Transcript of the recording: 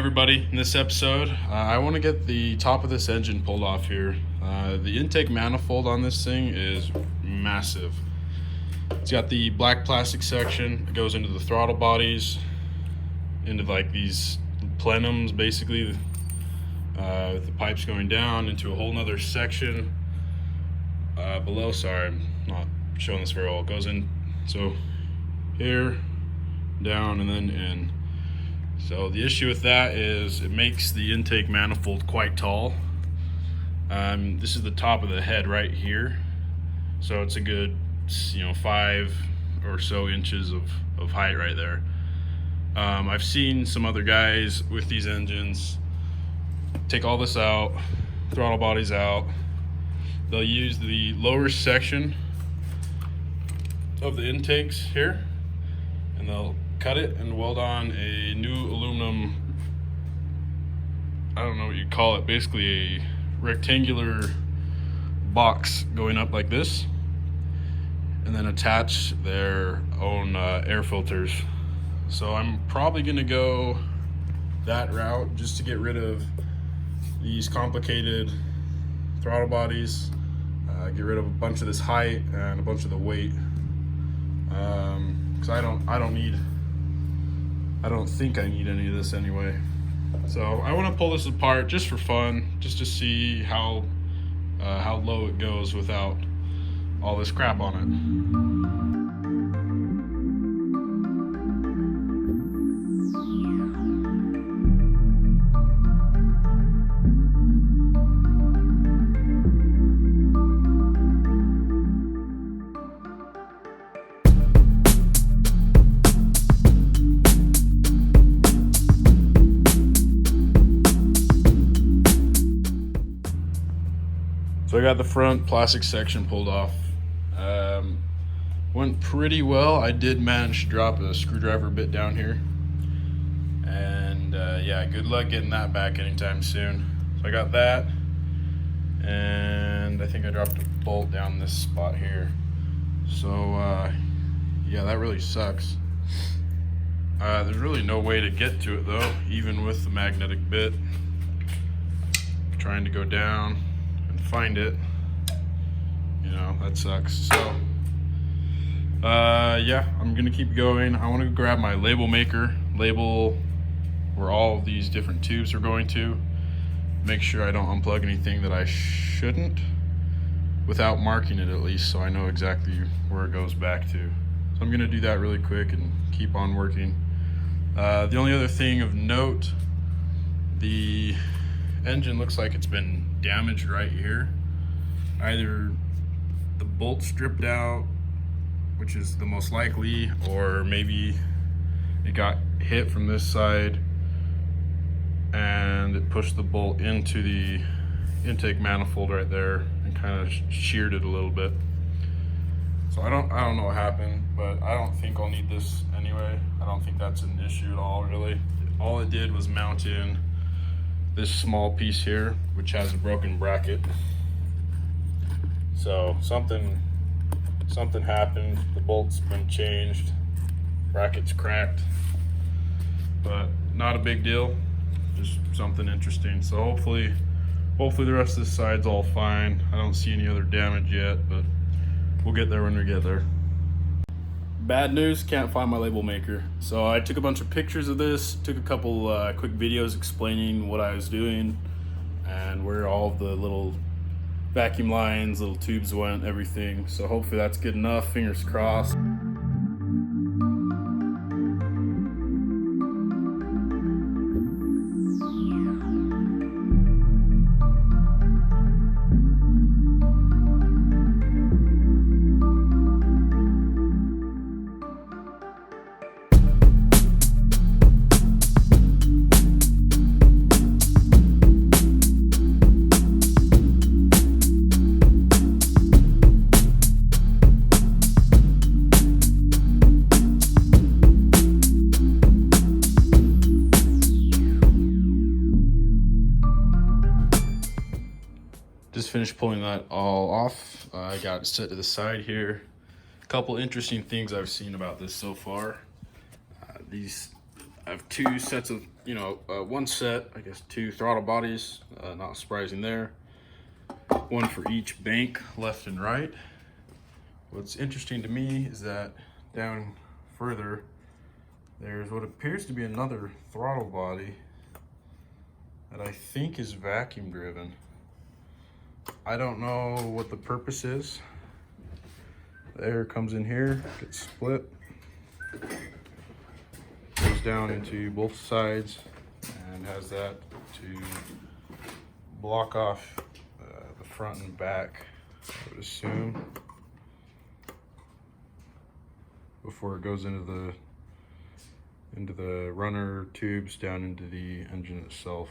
everybody. In this episode, I want to get the top of this engine pulled off here. The intake manifold on this thing is massive. It's got the black plastic section. It goes into the throttle bodies, into like these plenums basically, with the pipes going down into a whole nother section below. Sorry, I'm not showing this very well. It goes in, so here, down, and then in. So the issue with that is it makes the intake manifold quite tall. This is the top of the head right here, so it's a good 5 or so inches of height right there. I've seen some other guys with these engines take all this out, throttle bodies out. They'll use the lower section of the intakes here, and they'll cut it and weld on a new aluminum, I don't know what you call it, basically a rectangular box going up like this, and then attach their own air filters. So I'm probably gonna go that route just to get rid of these complicated throttle bodies, get rid of a bunch of this height and a bunch of the weight, because I don't think I need any of this anyway. So I want to pull this apart just for fun, just to see how low it goes without all this crap on it. So I got the front plastic section pulled off. Went pretty well. I did manage to drop a screwdriver bit down here. And yeah, good luck getting that back anytime soon. So I got that. And I think I dropped a bolt down this spot here. So yeah, that really sucks. There's really no way to get to it though, even with the magnetic bit. Trying to go down find it, that sucks. So yeah, I'm gonna keep going. I want to grab my label maker, label where all of these different tubes are going to, make sure I don't unplug anything that I shouldn't, without marking it at least, so I know exactly where it goes back to. So I'm gonna do that really quick and keep on working. The only other thing of note, the engine looks like it's been damaged right here. Either the bolt stripped out, which is the most likely, or maybe it got hit from this side and it pushed the bolt into the intake manifold right there and kind of sheared it a little bit. So I don't know what happened, but I don't think I'll need this anyway. I don't think that's an issue at all, really. All it did was mount in this small piece here, which has a broken bracket. So something happened. The bolt's been changed, bracket's cracked, but not a big deal. Just something interesting. So hopefully the rest of this side's all fine. I don't see any other damage yet, but we'll get there when we get there. Bad news, can't find my label maker. So I took a bunch of pictures of this, took a couple quick videos explaining what I was doing and where all of the little vacuum lines, little tubes went, everything. So hopefully that's good enough, fingers crossed. Just finished pulling that all off. I got it set to the side here. A couple interesting things I've seen about this so far. I have two sets of one set, I guess 2 throttle bodies, not surprising there. One for each bank, left and right. What's interesting to me is that down further, there's what appears to be another throttle body that I think is vacuum driven. I don't know what the purpose is. The air comes in here, gets split, goes down into both sides, and has that to block off the front and back, I would assume, before it goes into the runner tubes down into the engine itself.